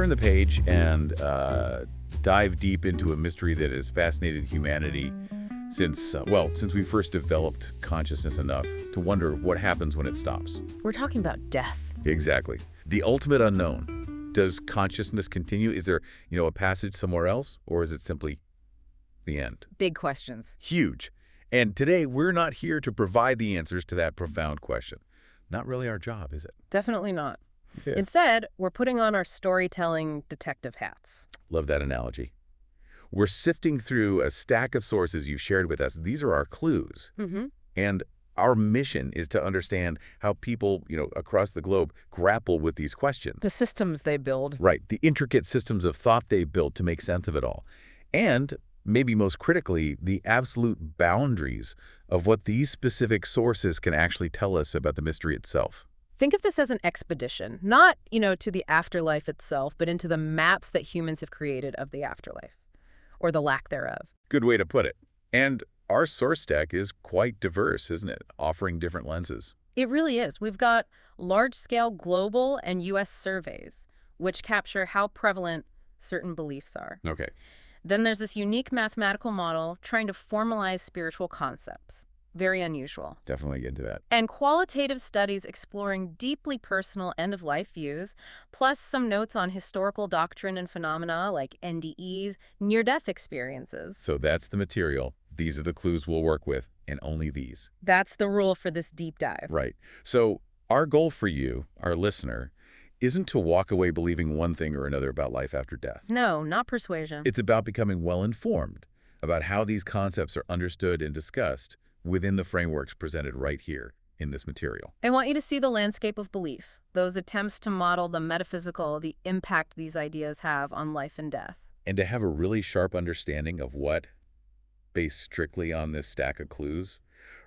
turn the page and dive deep into a mystery that has fascinated humanity since we first developed consciousness enough to wonder what happens when it stops. We're talking about death. Exactly. The ultimate unknown. Does consciousness continue? Is there, a passage somewhere else, or is it simply the end? Big questions. Huge. And today, we're not here to provide the answers to that profound question. Not really our job, is it? Definitely not. Yeah. Instead, we're putting on our storytelling detective hats. Love that analogy. We're sifting through a stack of sources you've shared with us. These are our clues. Mm-hmm. And our mission is to understand how people, across the globe grapple with these questions. The systems they build. Right. The intricate systems of thought they built to make sense of it all. And maybe most critically, the absolute boundaries of what these specific sources can actually tell us about the mystery itself. Think of this as an expedition, not, to the afterlife itself, but into the maps that humans have created of the afterlife, or the lack thereof. Good way to put it. And our source stack is quite diverse, isn't it? Offering different lenses. It really is. We've got large-scale global and U.S. surveys, which capture how prevalent certain beliefs are. Okay. Then there's this unique mathematical model trying to formalize spiritual concepts. Very unusual. Definitely get into that. And qualitative studies exploring deeply personal end-of-life views, plus some notes on historical doctrine and phenomena like NDEs, near-death experiences. So that's the material. These are the clues we'll work with, and only these. That's the rule for this deep dive. Right. So our goal for you, our listener, isn't to walk away believing one thing or another about life after death. No, not persuasion. It's about becoming well-informed about how these concepts are understood and discussed within the frameworks presented right here in this material. I want you to see the landscape of belief, those attempts to model the metaphysical, the impact these ideas have on life and death. And to have a really sharp understanding of what, based strictly on this stack of clues,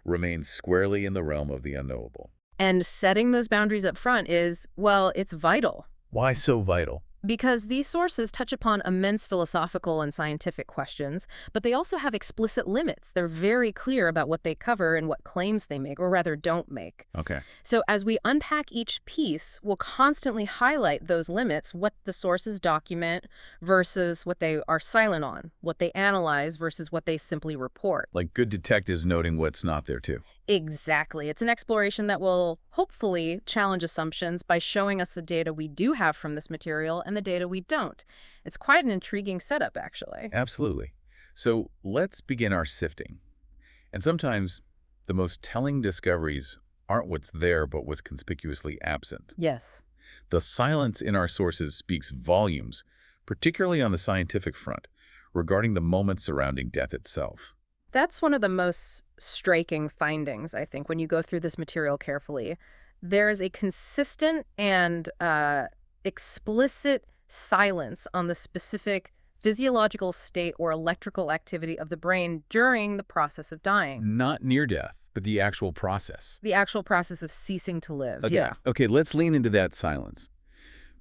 remains squarely in the realm of the unknowable. And setting those boundaries up front is, it's vital. Why so vital? Because these sources touch upon immense philosophical and scientific questions, but they also have explicit limits. They're very clear about what they cover and what claims they make, or rather don't make. Okay. So as we unpack each piece, we'll constantly highlight those limits, what the sources document versus what they are silent on, what they analyze versus what they simply report. Like good detectives noting what's not there too. Exactly. It's an exploration that will hopefully challenge assumptions by showing us the data we do have from this material and the data we don't. It's quite an intriguing setup, actually. Absolutely. So let's begin our sifting. And sometimes the most telling discoveries aren't what's there, but what's conspicuously absent. Yes. The silence in our sources speaks volumes, particularly on the scientific front, regarding the moments surrounding death itself. That's one of the most striking findings, I think, when you go through this material carefully. There's a consistent and explicit silence on the specific physiological state or electrical activity of the brain during the process of dying. Not near death, but the actual process. The actual process of ceasing to live, Okay. yeah. Okay, let's lean into that silence.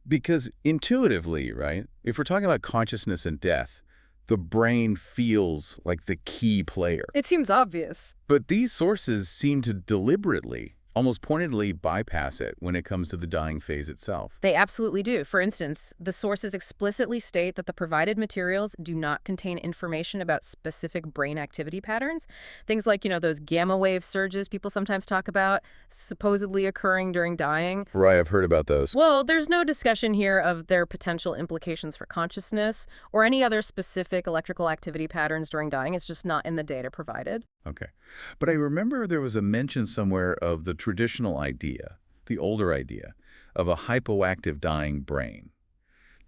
Because intuitively, right, if we're talking about consciousness and death, the brain feels like the key player. It seems obvious. But these sources seem to deliberately, almost pointedly bypass it when it comes to the dying phase itself. They absolutely do. For instance, the sources explicitly state that the provided materials do not contain information about specific brain activity patterns. Things like, those gamma wave surges people sometimes talk about, supposedly occurring during dying. Right, I've heard about those. Well, there's no discussion here of their potential implications for consciousness or any other specific electrical activity patterns during dying. It's just not in the data provided. Okay. But I remember there was a mention somewhere of the traditional idea, the older idea, of a hypoactive dying brain.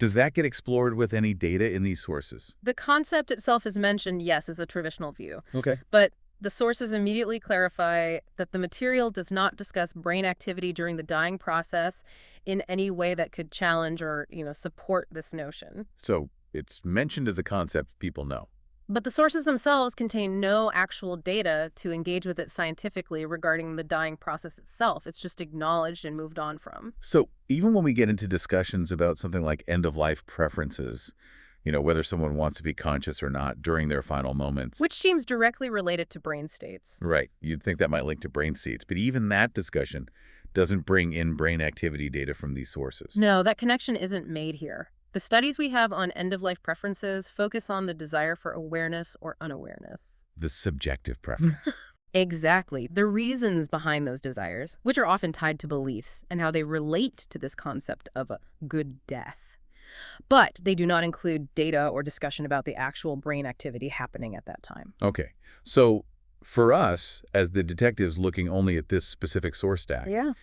Does that get explored with any data in these sources? The concept itself is mentioned, yes, as a traditional view. Okay. But the sources immediately clarify that the material does not discuss brain activity during the dying process in any way that could challenge or, support this notion. So it's mentioned as a concept people know. But the sources themselves contain no actual data to engage with it scientifically regarding the dying process itself. It's just acknowledged and moved on from. So even when we get into discussions about something like end-of-life preferences, whether someone wants to be conscious or not during their final moments. Which seems directly related to brain states. Right. You'd think that might link to brain states. But even that discussion doesn't bring in brain activity data from these sources. No, that connection isn't made here. The The studies we have on end-of-life preferences focus on the desire for awareness or unawareness. The subjective preference. Exactly. The reasons behind those desires, which are often tied to beliefs and how they relate to this concept of a good death. But they do not include data or discussion about the actual brain activity happening at that time. Okay. So for us, as the detectives looking only at this specific source stack, Yeah.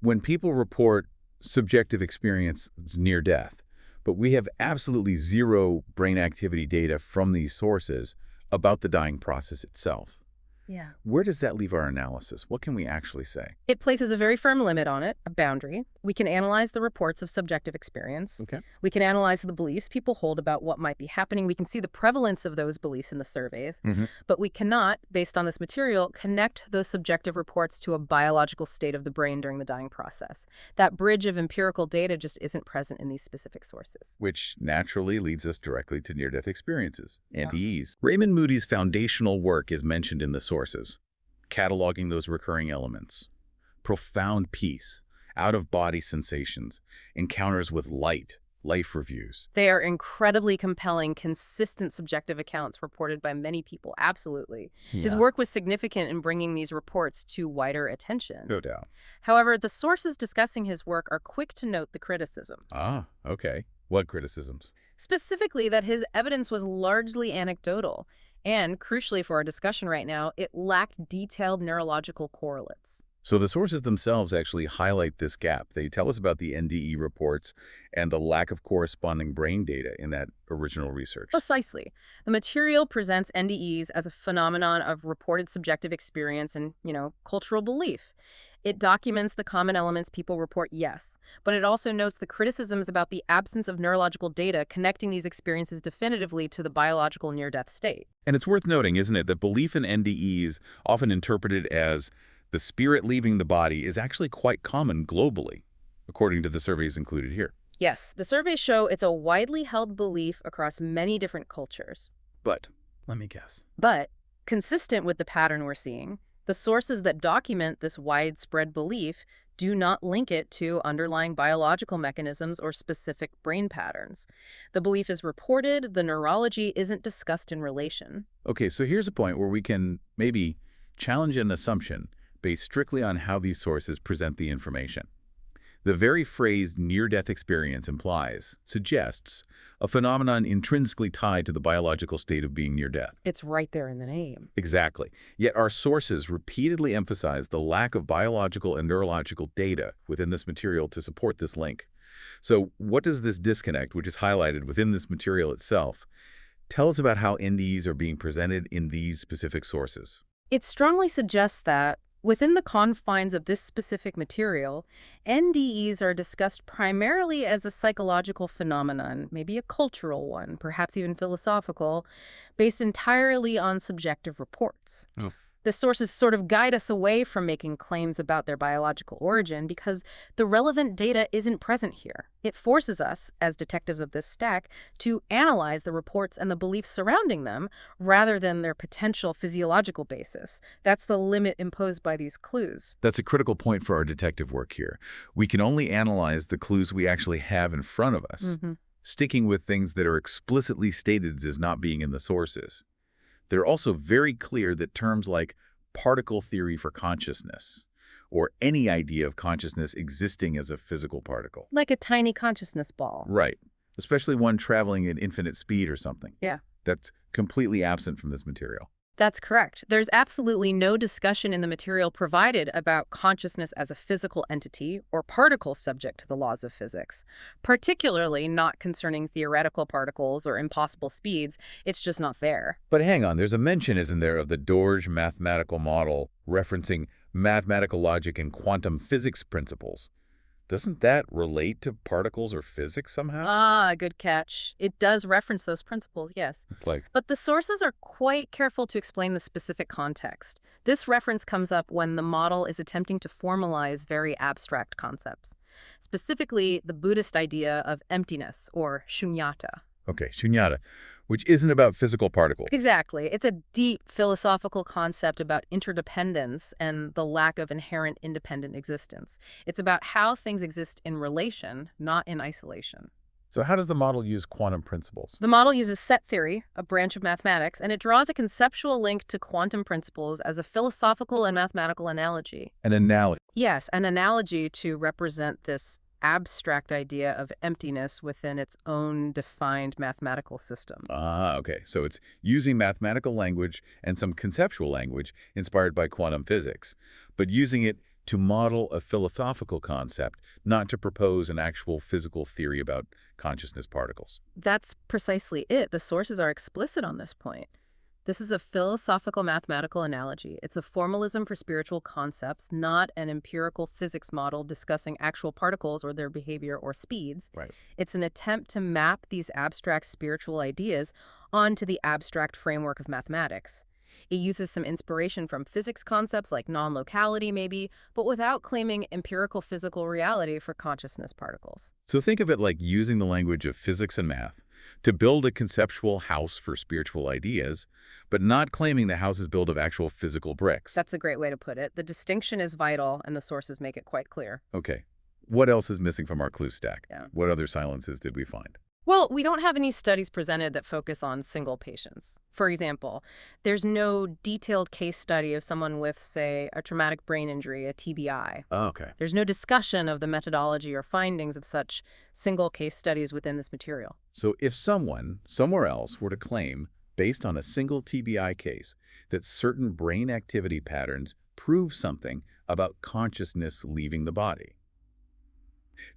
when people report subjective experience near death, but we have absolutely zero brain activity data from these sources about the dying process itself, Yeah. where does that leave our analysis? What can we actually say? It places a very firm limit on it, a boundary. We can analyze the reports of subjective experience. Okay. We can analyze the beliefs people hold about what might be happening. We can see the prevalence of those beliefs in the surveys. Mm-hmm. But we cannot, based on this material, connect those subjective reports to a biological state of the brain during the dying process. That bridge of empirical data just isn't present in these specific sources. Which naturally leads us directly to near-death experiences, NDEs. Raymond Moody's foundational work is mentioned in the sources, cataloging those recurring elements. Profound peace, out-of-body sensations, encounters with light, life reviews. They are incredibly compelling, consistent subjective accounts reported by many people, absolutely. His work was significant in bringing these reports to wider attention. No doubt. However, the sources discussing his work are quick to note the criticism. Ah, okay. What criticisms? Specifically, that his evidence was largely anecdotal, and, crucially for our discussion right now, it lacked detailed neurological correlates. So the sources themselves actually highlight this gap. They tell us about the NDE reports and the lack of corresponding brain data in that original research. Precisely. The material presents NDEs as a phenomenon of reported subjective experience and, cultural belief. It documents the common elements people report, yes, but it also notes the criticisms about the absence of neurological data connecting these experiences definitively to the biological near-death state. And it's worth noting, isn't it, that belief in NDEs, often interpreted as the spirit leaving the body, is actually quite common globally, according to the surveys included here. Yes, the surveys show it's a widely held belief across many different cultures. But, let me guess. But, consistent with the pattern we're seeing, the sources that document this widespread belief do not link it to underlying biological mechanisms or specific brain patterns. The belief is reported, the neurology isn't discussed in relation. Okay, so here's a point where we can maybe challenge an assumption based strictly on how these sources present the information. The very phrase near-death experience suggests, a phenomenon intrinsically tied to the biological state of being near death. It's right there in the name. Exactly. Yet our sources repeatedly emphasize the lack of biological and neurological data within this material to support this link. So what does this disconnect, which is highlighted within this material itself, tell us about how NDEs are being presented in these specific sources? It strongly suggests that, within the confines of this specific material, NDEs are discussed primarily as a psychological phenomenon, maybe a cultural one, perhaps even philosophical, based entirely on subjective reports. Oh. The sources sort of guide us away from making claims about their biological origin because the relevant data isn't present here. It forces us, as detectives of this stack, to analyze the reports and the beliefs surrounding them rather than their potential physiological basis. That's the limit imposed by these clues. That's a critical point for our detective work here. We can only analyze the clues we actually have in front of us, sticking with things that are explicitly stated as not being in the sources. They're also very clear that terms like particle theory for consciousness, or any idea of consciousness existing as a physical particle. Like a tiny consciousness ball. Right. Especially one traveling at infinite speed or something. Yeah. That's completely absent from this material. That's correct. There's absolutely no discussion in the material provided about consciousness as a physical entity or particle subject to the laws of physics, particularly not concerning theoretical particles or impossible speeds. It's just not there. But hang on, there's a mention, isn't there, of the Dorje mathematical model referencing mathematical logic and quantum physics principles. Doesn't that relate to particles or physics somehow? Ah, good catch. It does reference those principles, yes. But the sources are quite careful to explain the specific context. This reference comes up when the model is attempting to formalize very abstract concepts, specifically the Buddhist idea of emptiness, or shunyata. Okay, shunyata, which isn't about physical particles. Exactly. It's a deep philosophical concept about interdependence and the lack of inherent independent existence. It's about how things exist in relation, not in isolation. So how does the model use quantum principles? The model uses set theory, a branch of mathematics, and it draws a conceptual link to quantum principles as a philosophical and mathematical analogy. An analogy. Yes, an analogy to represent this abstract idea of emptiness within its own defined mathematical system. Ah, okay. So it's using mathematical language and some conceptual language inspired by quantum physics, but using it to model a philosophical concept, not to propose an actual physical theory about consciousness particles. That's precisely it. The sources are explicit on this point. This is a philosophical mathematical analogy. It's a formalism for spiritual concepts, not an empirical physics model discussing actual particles or their behavior or speeds. Right. It's an attempt to map these abstract spiritual ideas onto the abstract framework of mathematics. It uses some inspiration from physics concepts like non-locality maybe, but without claiming empirical physical reality for consciousness particles. So think of it like using the language of physics and math to build a conceptual house for spiritual ideas, but not claiming the house is built of actual physical bricks. That's a great way to put it. The distinction is vital, and the sources make it quite clear. Okay. What else is missing from our clue stack? Yeah. What other silences did we find? Well, we don't have any studies presented that focus on single patients. For example, there's no detailed case study of someone with, say, a traumatic brain injury, a TBI. Oh, okay. There's no discussion of the methodology or findings of such single case studies within this material. So if someone, somewhere else, were to claim, based on a single TBI case, that certain brain activity patterns prove something about consciousness leaving the body,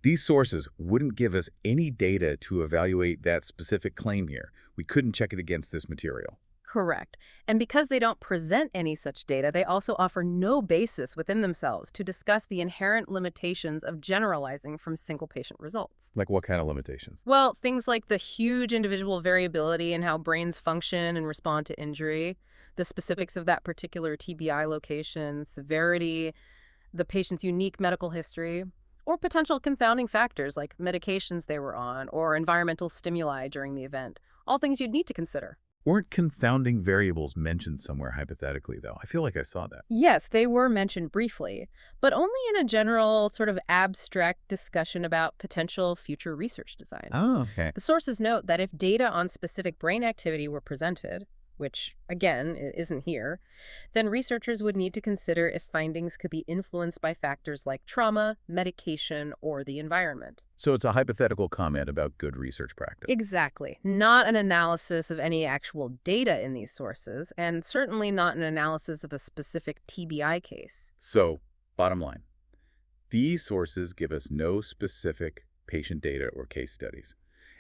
these sources wouldn't give us any data to evaluate that specific claim here. We couldn't check it against this material. Correct. And because they don't present any such data, they also offer no basis within themselves to discuss the inherent limitations of generalizing from single patient results. Like what kind of limitations? Well, things like the huge individual variability in how brains function and respond to injury, the specifics of that particular TBI location, severity, the patient's unique medical history, or potential confounding factors like medications they were on or environmental stimuli during the event. All things you'd need to consider. Weren't confounding variables mentioned somewhere hypothetically, though? I feel like I saw that. Yes, they were mentioned briefly, but only in a general, sort of abstract discussion about potential future research design. Oh, okay. The sources note that if data on specific brain activity were presented, which, again, it isn't here, then researchers would need to consider if findings could be influenced by factors like trauma, medication, or the environment. So it's a hypothetical comment about good research practice. Exactly. Not an analysis of any actual data in these sources, and certainly not an analysis of a specific TBI case. So, bottom line, these sources give us no specific patient data or case studies,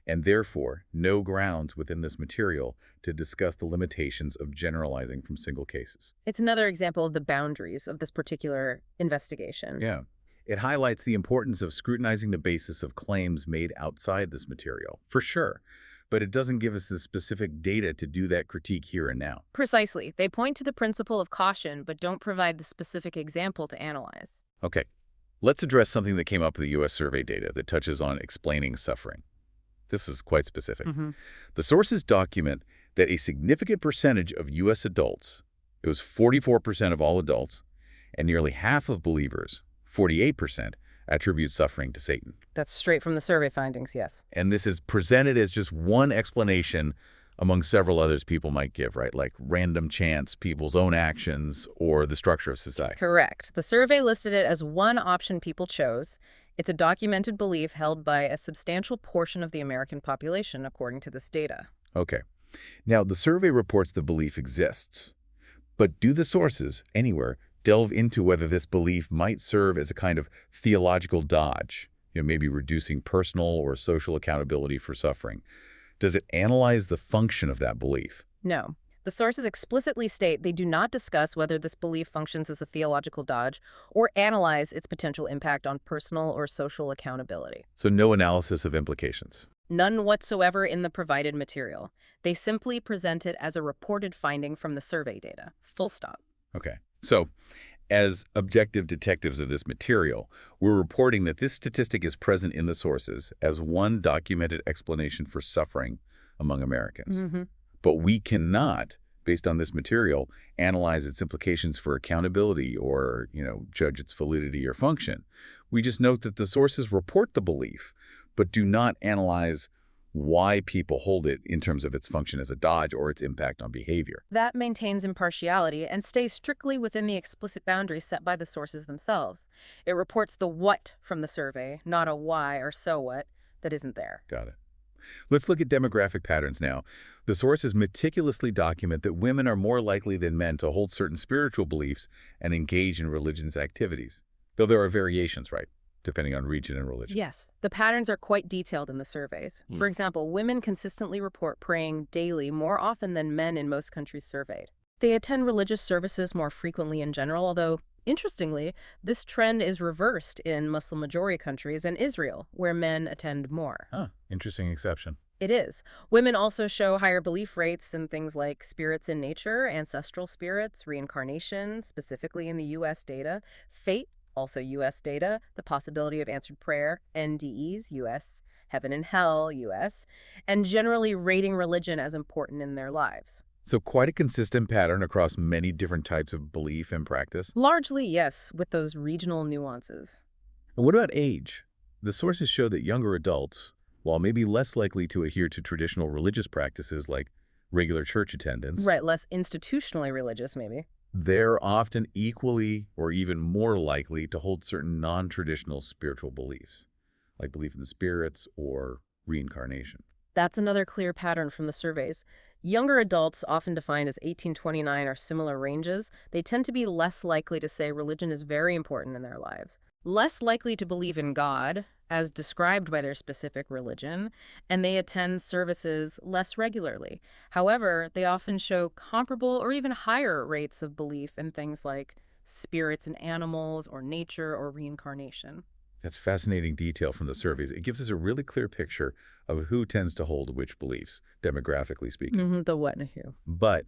and therefore no grounds within this material to discuss the limitations of generalizing from single cases. It's another example of the boundaries of this particular investigation. Yeah. It highlights the importance of scrutinizing the basis of claims made outside this material, for sure, but it doesn't give us the specific data to do that critique here and now. Precisely. They point to the principle of caution, but don't provide the specific example to analyze. Okay, let's address something that came up in the U.S. survey data that touches on explaining suffering. This is quite specific. The sources document that a significant percentage of U.S. adults, it was 44% of all adults, and nearly half of believers, 48%, attribute suffering to Satan. That's straight from the survey findings, yes. And this is presented as just one explanation among several others people might give, right? Like random chance, people's own actions, or the structure of society. Correct. The survey listed it as one option people chose. It's a documented belief held by a substantial portion of the American population, according to this data. Okay. Now, the survey reports the belief exists, but do the sources, anywhere, delve into whether this belief might serve as a kind of theological dodge, maybe reducing personal or social accountability for suffering? Does it analyze the function of that belief? No. The sources explicitly state they do not discuss whether this belief functions as a theological dodge or analyze its potential impact on personal or social accountability. So no analysis of implications. None whatsoever in the provided material. They simply present it as a reported finding from the survey data. Full stop. Okay. So, as objective detectives of this material, we're reporting that this statistic is present in the sources as one documented explanation for suffering among Americans. But we cannot, based on this material, analyze its implications for accountability or, judge its validity or function. We just note that the sources report the belief, but do not analyze why people hold it in terms of its function as a dodge or its impact on behavior. That maintains impartiality and stays strictly within the explicit boundaries set by the sources themselves. It reports the what from the survey, not a why or so what that isn't there. Got it. Let's look at demographic patterns now. The sources meticulously document that women are more likely than men to hold certain spiritual beliefs and engage in religious activities. Though there are variations, right, depending on region and religion. Yes, the patterns are quite detailed in the surveys. For example, women consistently report praying daily more often than men in most countries surveyed. They attend religious services more frequently in general, although, interestingly, this trend is reversed in Muslim-majority countries and Israel, where men attend more. Huh, interesting exception. It is. Women also show higher belief rates in things like spirits in nature, ancestral spirits, reincarnation, specifically in the U.S. data, fate, also U.S. data, the possibility of answered prayer, NDEs, U.S., heaven and hell, U.S., and generally rating religion as important in their lives. So quite a consistent pattern across many different types of belief and practice. Largely, yes, with those regional nuances. And what about age? The sources show that younger adults, while maybe less likely to adhere to traditional religious practices like regular church attendance, Right, less institutionally religious, maybe. they're often equally or even more likely to hold certain non-traditional spiritual beliefs, like belief in the spirits or reincarnation. That's another clear pattern from the surveys. Younger adults, often defined as 18-29 or similar ranges, they tend to be less likely to say religion is very important in their lives, less likely to believe in God, as described by their specific religion, and they attend services less regularly. However, they often show comparable or even higher rates of belief in things like spirits and animals or nature or reincarnation. That's fascinating detail from the surveys. It gives us a really clear picture of who tends to hold which beliefs, demographically speaking. The what and who. But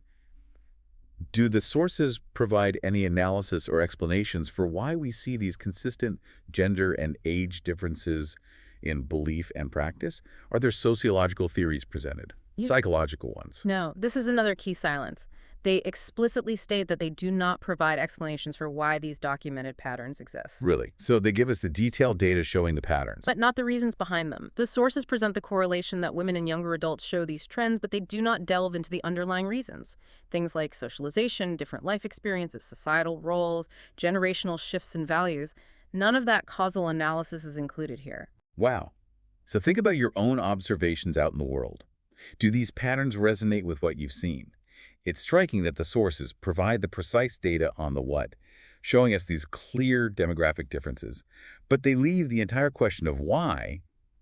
do the sources provide any analysis or explanations for why we see these consistent gender and age differences in belief and practice? Are there sociological theories presented? Psychological ones? No, this is another key silence. They explicitly state that they do not provide explanations for why these documented patterns exist. Really? So they give us the detailed data showing the patterns. But not the reasons behind them. The sources present the correlation that women and younger adults show these trends, but they do not delve into the underlying reasons. Things like socialization, different life experiences, societal roles, generational shifts in values. None of that causal analysis is included here. Wow. So think about your own observations out in the world. Do these patterns resonate with what you've seen? It's striking that the sources provide the precise data on the what, showing us these clear demographic differences, but they leave the entire question of why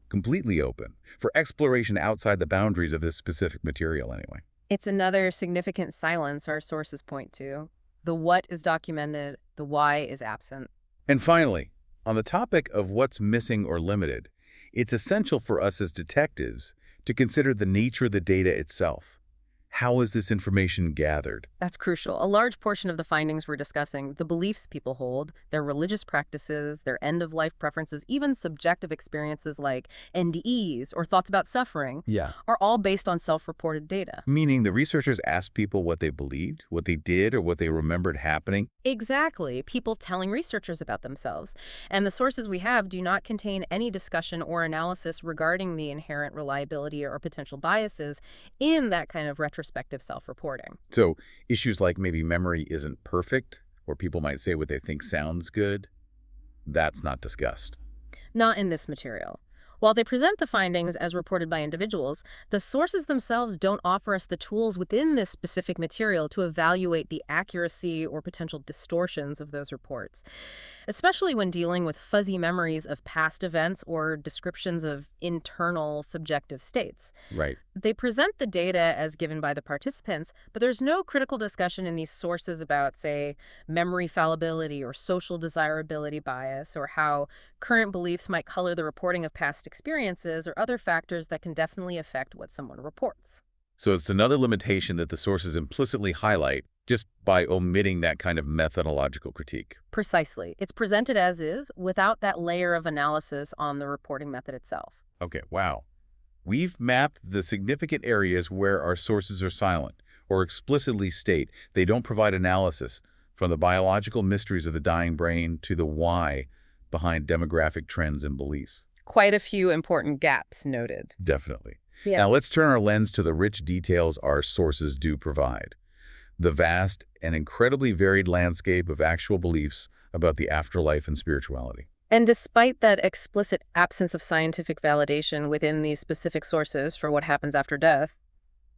completely open for exploration outside the boundaries of this specific material anyway. It's another significant silence our sources point to. The what is documented, the why is absent. And finally, on the topic of what's missing or limited, it's essential for us as detectives to consider the nature of the data itself. How is this information gathered? That's crucial. A large portion of the findings we're discussing, the beliefs people hold, their religious practices, their end-of-life preferences, even subjective experiences like NDEs or thoughts about suffering, are all based on self-reported data. Meaning the researchers asked people what they believed, what they did, or what they remembered happening? Exactly. People telling researchers about themselves. And the sources we have do not contain any discussion or analysis regarding the inherent reliability or potential biases in that kind of retrospective self-reporting. So issues like maybe memory isn't perfect, or people might say what they think sounds good, that's not discussed. Not in this material. While they present the findings as reported by individuals, the sources themselves don't offer us the tools within this specific material to evaluate the accuracy or potential distortions of those reports, especially when dealing with fuzzy memories of past events or descriptions of internal subjective states. Right. They present the data as given by the participants, but there's no critical discussion in these sources about, say, memory fallibility or social desirability bias, or how current beliefs might color the reporting of past experiences, or other factors that can definitely affect what someone reports. So it's another limitation that the sources implicitly highlight just by omitting that kind of methodological critique. Precisely. It's presented as is, without that layer of analysis on the reporting method itself. Okay, wow. We've mapped the significant areas where our sources are silent or explicitly state they don't provide analysis, from the biological mysteries of the dying brain to the why behind demographic trends and beliefs. Quite a few important gaps noted. Definitely. Yeah. Now let's turn our lens to the rich details our sources do provide. The vast and incredibly varied landscape of actual beliefs about the afterlife and spirituality. And despite that explicit absence of scientific validation within these specific sources for what happens after death,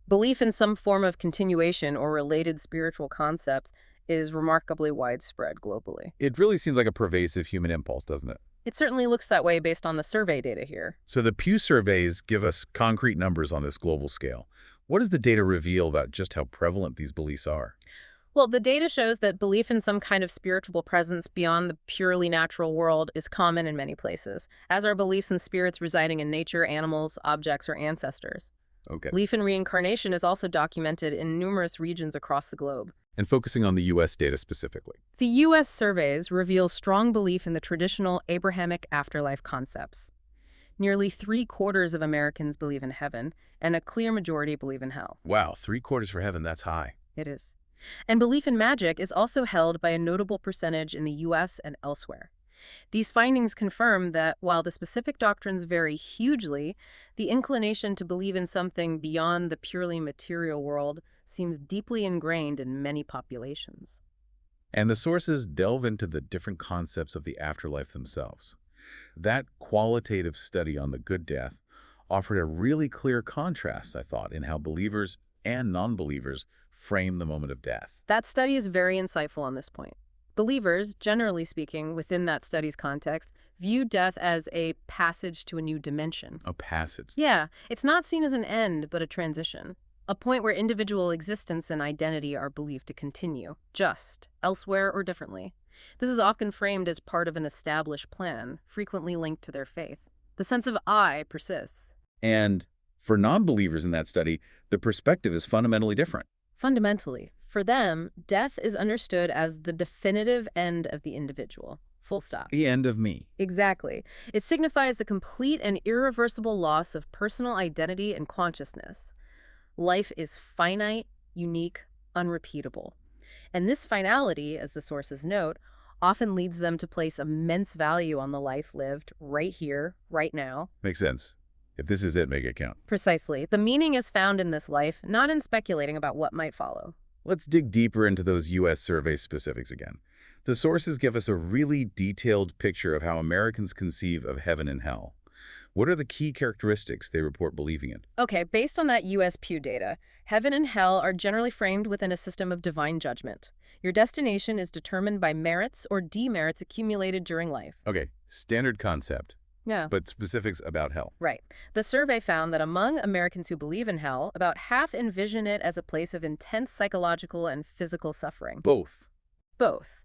belief in some form of continuation or related spiritual concepts is remarkably widespread globally. It really seems like a pervasive human impulse, doesn't it? It certainly looks that way based on the survey data here. So the Pew surveys give us concrete numbers on this global scale. What does the data reveal about just how prevalent these beliefs are? Well, the data shows that belief in some kind of spiritual presence beyond the purely natural world is common in many places, as are beliefs in spirits residing in nature, animals, objects, or ancestors. Okay. Belief in reincarnation is also documented in numerous regions across the globe. And focusing on the U.S. data specifically. The U.S. surveys reveal strong belief in the traditional Abrahamic afterlife concepts. Nearly 3/4 of Americans believe in heaven, and a clear majority believe in hell. Wow, 3/4 for heaven, that's high. It is. And belief in magic is also held by a notable percentage in the U.S. and elsewhere. These findings confirm that while the specific doctrines vary hugely, the inclination to believe in something beyond the purely material world seems deeply ingrained in many populations. And the sources delve into the different concepts of the afterlife themselves. That qualitative study on the good death offered a really clear contrast, I thought, in how believers and non-believers frame the moment of death. That study is very insightful on this point. Believers, generally speaking, within that study's context, view death as a passage to a new dimension. A passage. Yeah, it's not seen as an end, but a transition. A point where individual existence and identity are believed to continue, just, elsewhere or differently. This is often framed as part of an established plan, frequently linked to their faith. The sense of I persists. And for non-believers in that study, the perspective is fundamentally different. Fundamentally, for them, death is understood as the definitive end of the individual. Full stop. The end of me. Exactly. It signifies the complete and irreversible loss of personal identity and consciousness. Life is finite, unique, unrepeatable. And this finality, as the sources note, often leads them to place immense value on the life lived right here, right now. Makes sense. If this is it, make it count. Precisely. The meaning is found in this life, not in speculating about what might follow. Let's dig deeper into those U.S. survey specifics again. The sources give us a really detailed picture of how Americans conceive of heaven and hell. What are the key characteristics they report believing in? Okay, based on that U.S. Pew data, heaven and hell are generally framed within a system of divine judgment. Your destination is determined by merits or demerits accumulated during life. Okay, standard concept, Yeah. but specifics about hell. Right. The survey found that among Americans who believe in hell, about half envision it as a place of intense psychological and physical suffering. Both. Both.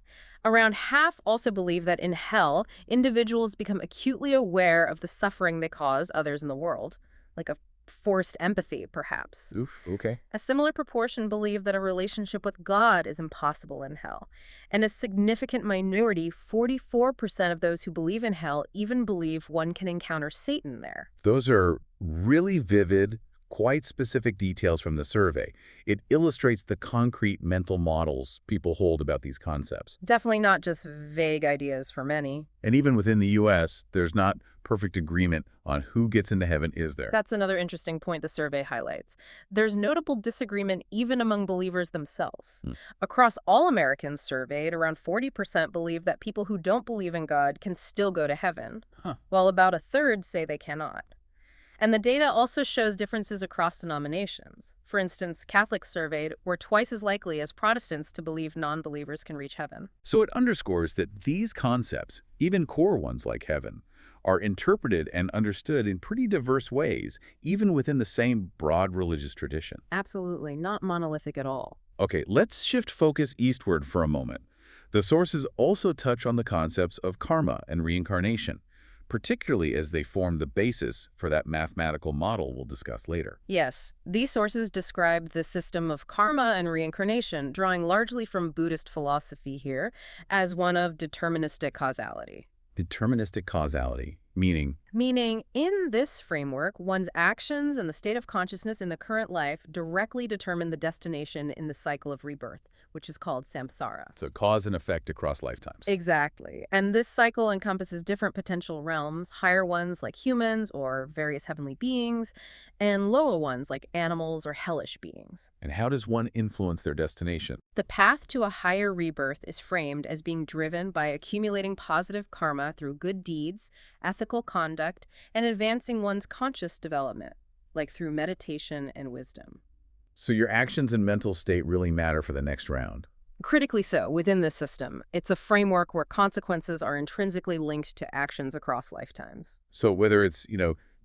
Around half also believe that in hell, individuals become acutely aware of the suffering they cause others in the world, like a forced empathy, perhaps. Oof, okay. A similar proportion believe that a relationship with God is impossible in hell. And a significant minority, 44% of those who believe in hell, even believe one can encounter Satan there. Those are really vivid, quite specific details from the survey. It illustrates the concrete mental models people hold about these concepts. Definitely not just vague ideas for many. And even within the U.S., there's not perfect agreement on who gets into heaven, is there? That's another interesting point the survey highlights. There's notable disagreement even among believers themselves. Across all Americans surveyed, around 40% believe that people who don't believe in God can still go to heaven, while about a third say they cannot. And the data also shows differences across denominations. For instance, Catholics surveyed were twice as likely as Protestants to believe non-believers can reach heaven. So it underscores that these concepts, even core ones like heaven, are interpreted and understood in pretty diverse ways, even within the same broad religious tradition. Absolutely, not monolithic at all. Okay, let's shift focus eastward for a moment. The sources also touch on the concepts of karma and reincarnation, particularly as they form the basis for that mathematical model we'll discuss later. Yes, these sources describe the system of karma and reincarnation, drawing largely from Buddhist philosophy here, as one of deterministic causality. Deterministic causality, meaning In this framework, one's actions and the state of consciousness in the current life directly determine the destination in the cycle of rebirth, which is called samsara. So cause and effect across lifetimes. Exactly. And this cycle encompasses different potential realms, higher ones like humans or various heavenly beings, and lower ones like animals or hellish beings. And how does one influence their destination? The path to a higher rebirth is framed as being driven by accumulating positive karma through good deeds, ethical conduct, and advancing one's conscious development, like through meditation and wisdom. So your actions and mental state really matter for the next round. Critically so, within this system, it's a framework where consequences are intrinsically linked to actions across lifetimes. So whether it's,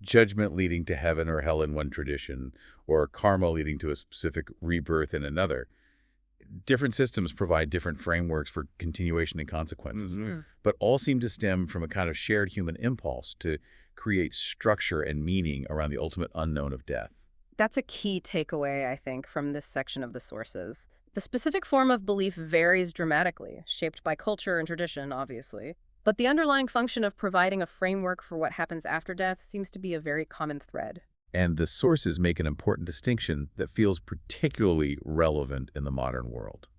judgment leading to heaven or hell in one tradition, or karma leading to a specific rebirth in another, different systems provide different frameworks for continuation and consequences, but all seem to stem from a kind of shared human impulse to create structure and meaning around the ultimate unknown of death. That's a key takeaway, I think, from this section of the sources. The specific form of belief varies dramatically, shaped by culture and tradition, obviously. But the underlying function of providing a framework for what happens after death seems to be a very common thread. And the sources make an important distinction that feels particularly relevant in the modern world.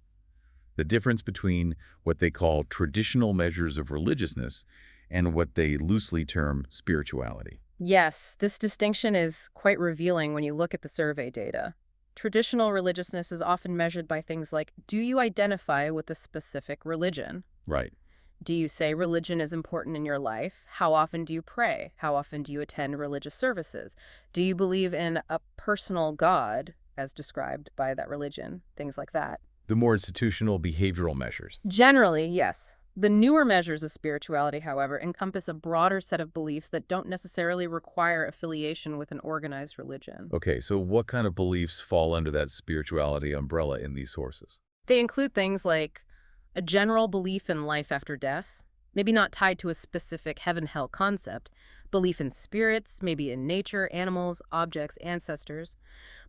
The difference between what they call traditional measures of religiousness and what they loosely term spirituality. Yes, this distinction is quite revealing when you look at the survey data. Traditional religiousness is often measured by things like, do you identify with a specific religion? Right. Do you say religion is important in your life? How often do you pray? How often do you attend religious services? Do you believe in a personal God, as described by that religion? Things like that. The more institutional behavioral measures. Generally, yes. The newer measures of spirituality, however, encompass a broader set of beliefs that don't necessarily require affiliation with an organized religion. Okay, so what kind of beliefs fall under that spirituality umbrella in these sources? They include things like a general belief in life after death, maybe not tied to a specific heaven-hell concept, belief in spirits, maybe in nature, animals, objects, ancestors,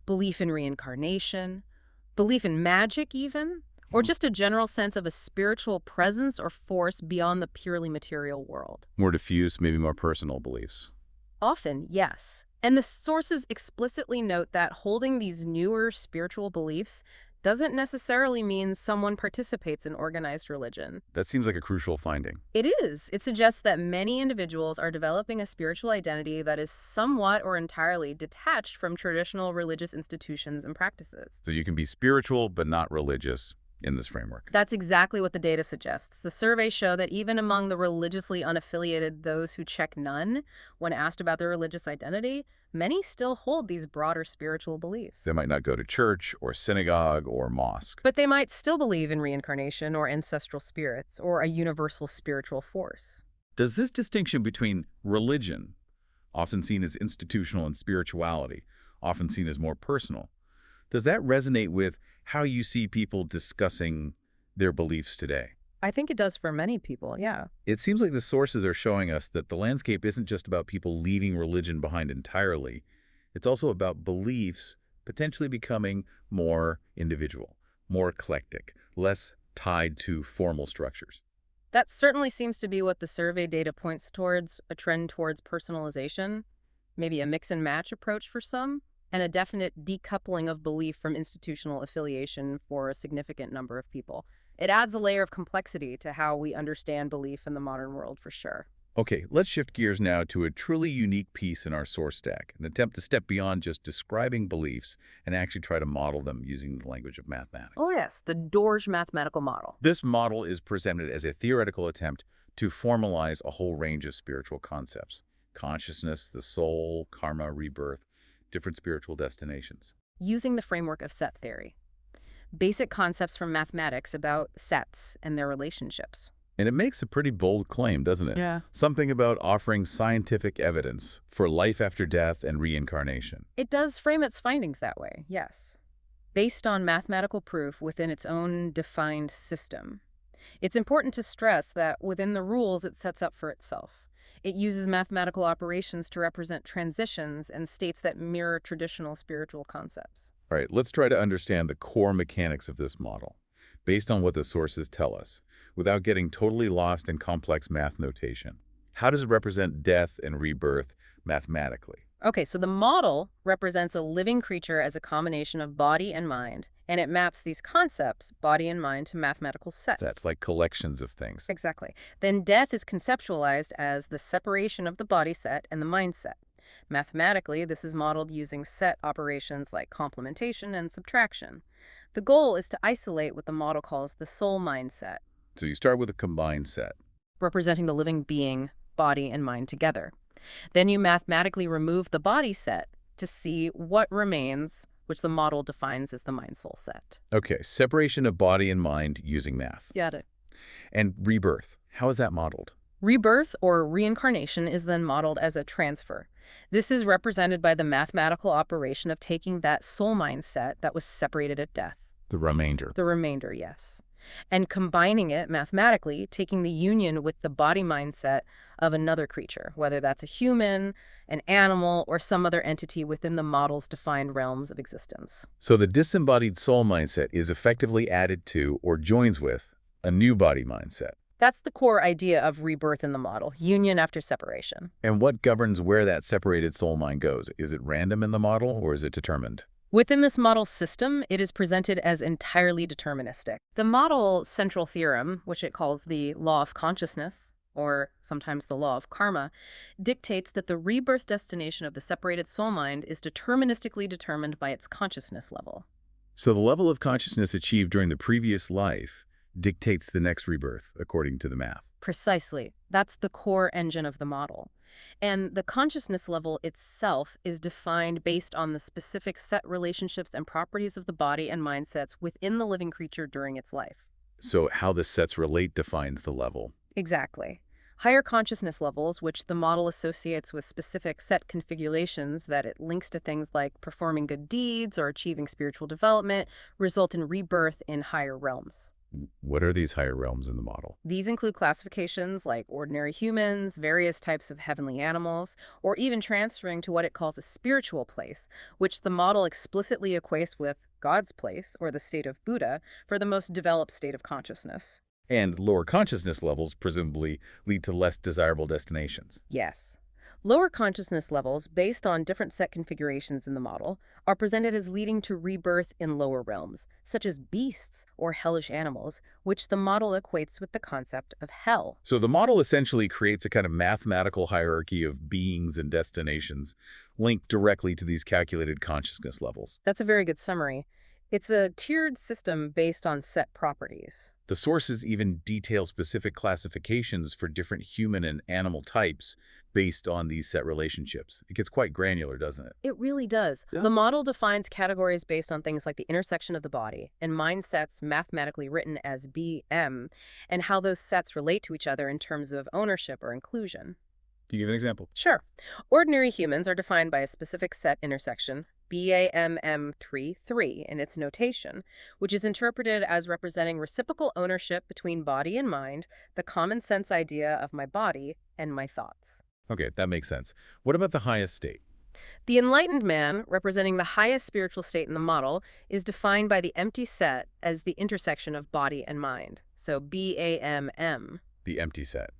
belief in reincarnation, belief in magic even, or just a general sense of a spiritual presence or force beyond the purely material world. More diffuse, maybe more personal beliefs. Often, yes. And the sources explicitly note that holding these newer spiritual beliefs doesn't necessarily mean someone participates in organized religion. That seems like a crucial finding. It is. It suggests that many individuals are developing a spiritual identity that is somewhat or entirely detached from traditional religious institutions and practices. So you can be spiritual but not religious in this framework. That's exactly what the data suggests. The surveys show that even among the religiously unaffiliated, those who check none, when asked about their religious identity, many still hold these broader spiritual beliefs. They might not go to church or synagogue or mosque. But they might still believe in reincarnation or ancestral spirits or a universal spiritual force. Does this distinction between religion, often seen as institutional, and spirituality, often seen as more personal, does that resonate with how you see people discussing their beliefs today? I think it does for many people, yeah. It seems like the sources are showing us that the landscape isn't just about people leaving religion behind entirely. It's also about beliefs potentially becoming more individual, more eclectic, less tied to formal structures. That certainly seems to be what the survey data points towards, a trend towards personalization, maybe a mix and match approach for some, and a definite decoupling of belief from institutional affiliation for a significant number of people. It adds a layer of complexity to how we understand belief in the modern world, for sure. Okay, let's shift gears now to a truly unique piece in our source stack, an attempt to step beyond just describing beliefs and actually try to model them using the language of mathematics. Oh yes, the Dorje mathematical model. This model is presented as a theoretical attempt to formalize a whole range of spiritual concepts: consciousness, the soul, karma, rebirth, different spiritual destinations. Using the framework of set theory. Basic concepts from mathematics about sets and their relationships. And it makes a pretty bold claim, doesn't it? Yeah. Something about offering scientific evidence for life after death and reincarnation. It does frame its findings that way, yes. Based on mathematical proof within its own defined system. It's important to stress that within the rules it sets up for itself. It uses mathematical operations to represent transitions and states that mirror traditional spiritual concepts. All right, let's try to understand the core mechanics of this model, based on what the sources tell us, without getting totally lost in complex math notation. How does it represent death and rebirth mathematically? Okay, so the model represents a living creature as a combination of body and mind, and it maps these concepts, body and mind, to mathematical That's sets. like collections of things. Exactly. Then death is conceptualized as the separation of the body set and the mind set. Mathematically, this is modeled using set operations like complementation and subtraction. The goal is to isolate what the model calls the soul mindset, So you start with a combined set. representing the living being, body, and mind together. Then you mathematically remove the body set to see what remains, which the model defines as the mind-soul set. Okay, separation of body and mind using math. Got it. And rebirth, how is that modeled? Rebirth, or reincarnation, is then modeled as a transfer. This is represented by the mathematical operation of taking that soul mindset that was separated at death. The remainder. The remainder, yes. And combining it mathematically, taking the union with the body mindset of another creature, whether that's a human, an animal, or some other entity within the model's defined realms of existence. So the disembodied soul mindset is effectively added to or joins with a new body mindset. That's the core idea of rebirth in the model, union after separation. And what governs where that separated soul mind goes? Is it random in the model or is it determined? Within this model system, it is presented as entirely deterministic. The model central theorem, which it calls the law of consciousness, or sometimes the law of karma, dictates that the rebirth destination of the separated soul mind is deterministically determined by its consciousness level. So the level of consciousness achieved during the previous life dictates the next rebirth, according to the math. Precisely. That's the core engine of the model. And the consciousness level itself is defined based on the specific set relationships and properties of the body and mindsets within the living creature during its life. So how the sets relate defines the level. Exactly. Higher consciousness levels, which the model associates with specific set configurations that it links to things like performing good deeds or achieving spiritual development, result in rebirth in higher realms. What are these higher realms in the model? These include classifications like ordinary humans, various types of heavenly animals, or even transferring to what it calls a spiritual place, which the model explicitly equates with God's place, or the state of Buddha, for the most developed state of consciousness. And lower consciousness levels presumably lead to less desirable destinations. Yes. Lower consciousness levels, based on different set configurations in the model, are presented as leading to rebirth in lower realms, such as beasts or hellish animals, which the model equates with the concept of hell. So the model essentially creates a kind of mathematical hierarchy of beings and destinations linked directly to these calculated consciousness levels. That's a very good summary. It's a tiered system based on set properties. The sources even detail specific classifications for different human and animal types based on these set relationships. It gets quite granular, doesn't it? It really does. Yeah. The model defines categories based on things like the intersection of the body and mindsets mathematically written as BM, and how those sets relate to each other in terms of ownership or inclusion. Can you give an example? Sure. Ordinary humans are defined by a specific set intersection, BAMM33 in its notation, which is interpreted as representing reciprocal ownership between body and mind, the common sense idea of my body and my thoughts. Okay, that makes sense. What about the highest state? The enlightened man, representing the highest spiritual state in the model, is defined by the empty set as the intersection of body and mind. So BAMM. The empty set,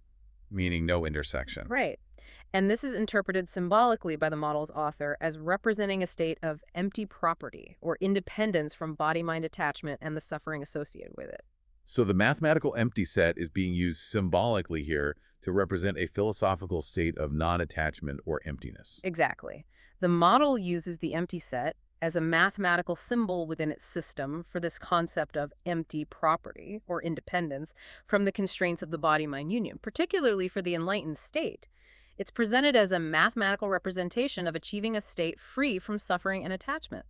meaning no intersection. Right. And this is interpreted symbolically by the model's author as representing a state of empty property or independence from body-mind attachment and the suffering associated with it. So the mathematical empty set is being used symbolically here to represent a philosophical state of non-attachment or emptiness. Exactly. The model uses the empty set as a mathematical symbol within its system for this concept of empty property or independence from the constraints of the body-mind union, particularly for the enlightened state. It's presented as a mathematical representation of achieving a state free from suffering and attachment.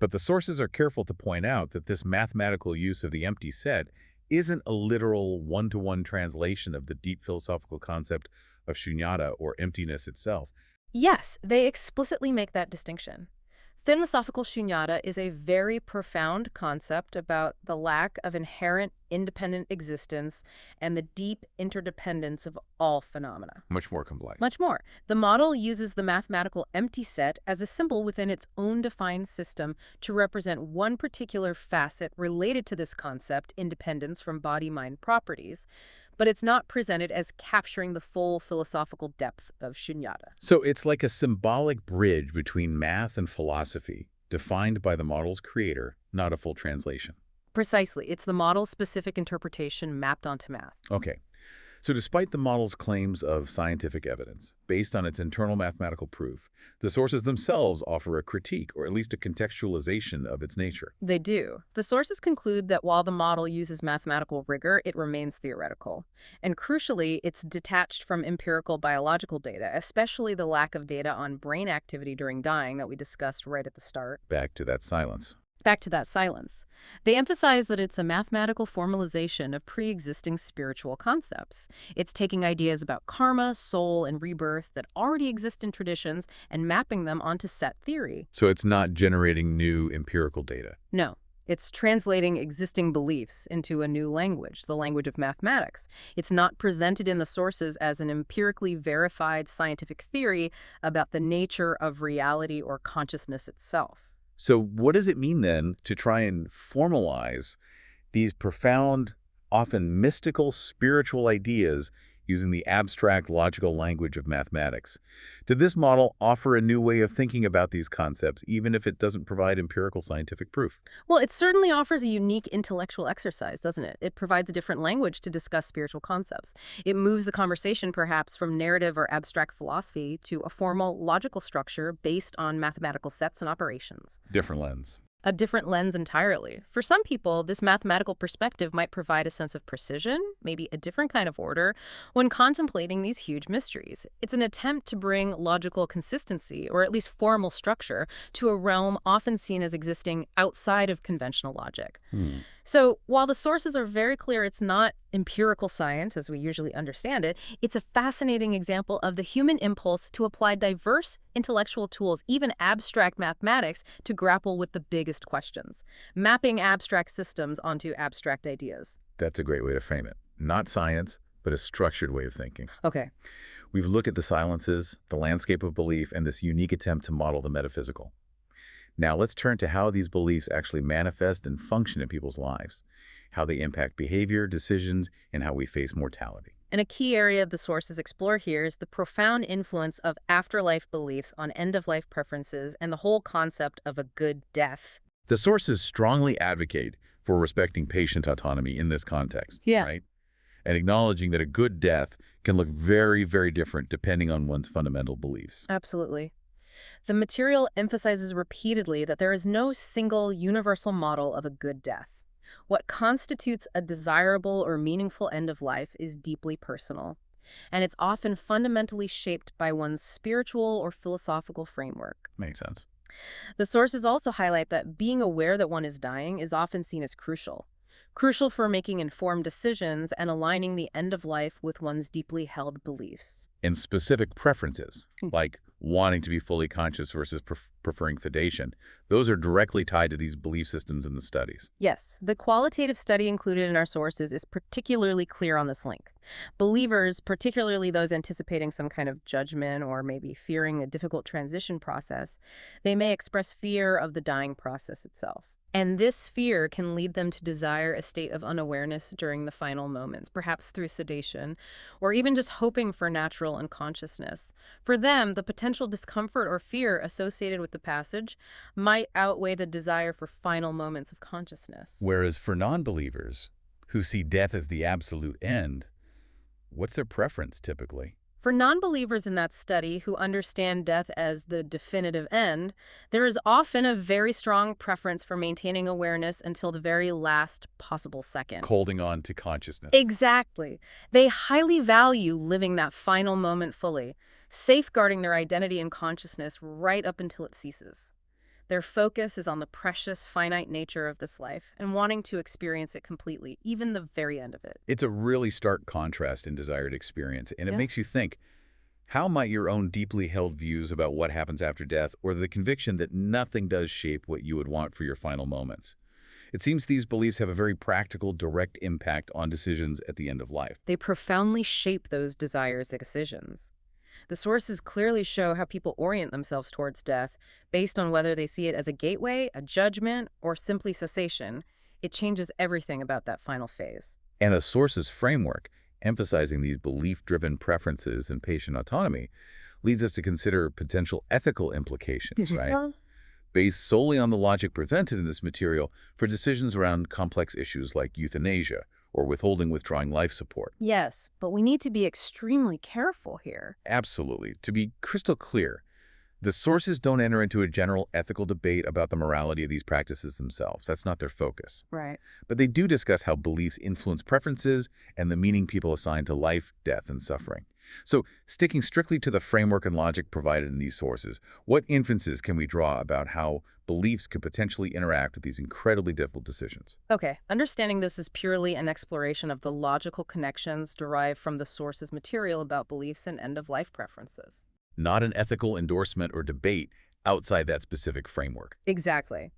But the sources are careful to point out that this mathematical use of the empty set isn't a literal one-to-one translation of the deep philosophical concept of shunyata or emptiness itself. Yes, they explicitly make that distinction. Philosophical shunyata is a very profound concept about the lack of inherent independent existence and the deep interdependence of all phenomena. Much more complex. Much more. The model uses the mathematical empty set as a symbol within its own defined system to represent one particular facet related to this concept, independence from body-mind properties, but it's not presented as capturing the full philosophical depth of shunyata. So it's like a symbolic bridge between math and philosophy, defined by the model's creator, not a full translation. Precisely. It's the model's specific interpretation mapped onto math. Okay. So despite the model's claims of scientific evidence, based on its internal mathematical proof, the sources themselves offer a critique, or at least a contextualization of its nature. They do. The sources conclude that while the model uses mathematical rigor, it remains theoretical. And crucially, it's detached from empirical biological data, especially the lack of data on brain activity during dying that we discussed right at the start. Back to that silence. Back to that silence. They emphasize that it's a mathematical formalization of pre-existing spiritual concepts. It's taking ideas about karma, soul, and rebirth that already exist in traditions and mapping them onto set theory. So it's not generating new empirical data. No, it's translating existing beliefs into a new language, the language of mathematics. It's not presented in the sources as an empirically verified scientific theory about the nature of reality or consciousness itself. So what does it mean then to try and formalize these profound, often mystical, spiritual ideas using the abstract logical language of mathematics? Did this model offer a new way of thinking about these concepts, even if it doesn't provide empirical scientific proof? Well, it certainly offers a unique intellectual exercise, doesn't it? It provides a different language to discuss spiritual concepts. It moves the conversation perhaps from narrative or abstract philosophy to a formal, logical structure based on mathematical sets and operations. Different lens. A different lens entirely. For some people, this mathematical perspective might provide a sense of precision, maybe a different kind of order, when contemplating these huge mysteries. It's an attempt to bring logical consistency, or at least formal structure, to a realm often seen as existing outside of conventional logic. So while the sources are very clear it's not empirical science as we usually understand it, it's a fascinating example of the human impulse to apply diverse intellectual tools, even abstract mathematics, to grapple with the biggest questions, mapping abstract systems onto abstract ideas. That's a great way to frame it. Not science, but a structured way of thinking. Okay. We've looked at the silences, the landscape of belief, and this unique attempt to model the metaphysical. Now let's turn to how these beliefs actually manifest and function in people's lives, how they impact behavior, decisions, and how we face mortality. And a key area the sources explore here is the profound influence of afterlife beliefs on end-of-life preferences and the whole concept of a good death. The sources strongly advocate for respecting patient autonomy in this context, right? And acknowledging that a good death can look very, very different depending on one's fundamental beliefs. Absolutely. The material emphasizes repeatedly that there is no single universal model of a good death. What constitutes a desirable or meaningful end of life is deeply personal, and it's often fundamentally shaped by one's spiritual or philosophical framework. Makes sense. The sources also highlight that being aware that one is dying is often seen as crucial for making informed decisions and aligning the end of life with one's deeply held beliefs. And specific preferences, like wanting to be fully conscious versus preferring sedation, those are directly tied to these belief systems in the studies. Yes, the qualitative study included in our sources is particularly clear on this link. Believers, particularly those anticipating some kind of judgment or maybe fearing a difficult transition process, they may express fear of the dying process itself. And this fear can lead them to desire a state of unawareness during the final moments, perhaps through sedation, or even just hoping for natural unconsciousness. For them, the potential discomfort or fear associated with the passage might outweigh the desire for final moments of consciousness. Whereas for non-believers, who see death as the absolute end, what's their preference typically? For non-believers in that study who understand death as the definitive end, there is often a very strong preference for maintaining awareness until the very last possible second. Holding on to consciousness. Exactly. They highly value living that final moment fully, safeguarding their identity and consciousness right up until it ceases. Their focus is on the precious, finite nature of this life and wanting to experience it completely, even the very end of it. It's a really stark contrast in desired experience, and it makes you think, how might your own deeply held views about what happens after death, or the conviction that nothing does shape what you would want for your final moments? It seems these beliefs have a very practical, direct impact on decisions at the end of life. They profoundly shape those desires and decisions. The sources clearly show how people orient themselves towards death based on whether they see it as a gateway, a judgment, or simply cessation. It changes everything about that final phase. And the sources framework, emphasizing these belief-driven preferences and patient autonomy, leads us to consider potential ethical implications, right? based solely on the logic presented in this material for decisions around complex issues like euthanasia or withdrawing life support. Yes, but we need to be extremely careful here. Absolutely. To be crystal clear, the sources don't enter into a general ethical debate about the morality of these practices themselves. That's not their focus. Right. But they do discuss how beliefs influence preferences and the meaning people assign to life, death, and suffering. So, sticking strictly to the framework and logic provided in these sources, what inferences can we draw about how beliefs could potentially interact with these incredibly difficult decisions? Okay, understanding this is purely an exploration of the logical connections derived from the source's material about beliefs and end-of-life preferences. Not an ethical endorsement or debate outside that specific framework. Exactly.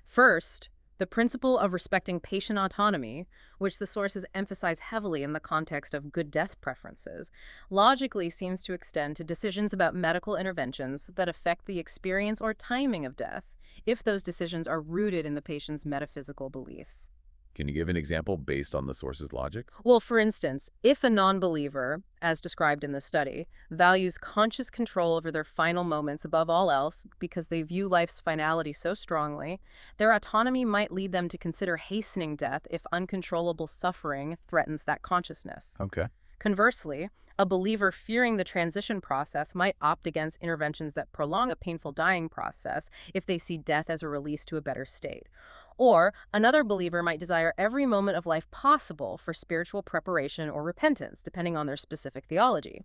First, the principle of respecting patient autonomy, which the sources emphasize heavily in the context of good death preferences, logically seems to extend to decisions about medical interventions that affect the experience or timing of death, if those decisions are rooted in the patient's metaphysical beliefs. Can you give an example based on the source's logic? Well, for instance, if a non-believer, as described in the study, values conscious control over their final moments above all else because they view life's finality so strongly, their autonomy might lead them to consider hastening death if uncontrollable suffering threatens that consciousness. Okay. Conversely, a believer fearing the transition process might opt against interventions that prolong a painful dying process if they see death as a release to a better state. Or another believer might desire every moment of life possible for spiritual preparation or repentance, depending on their specific theology.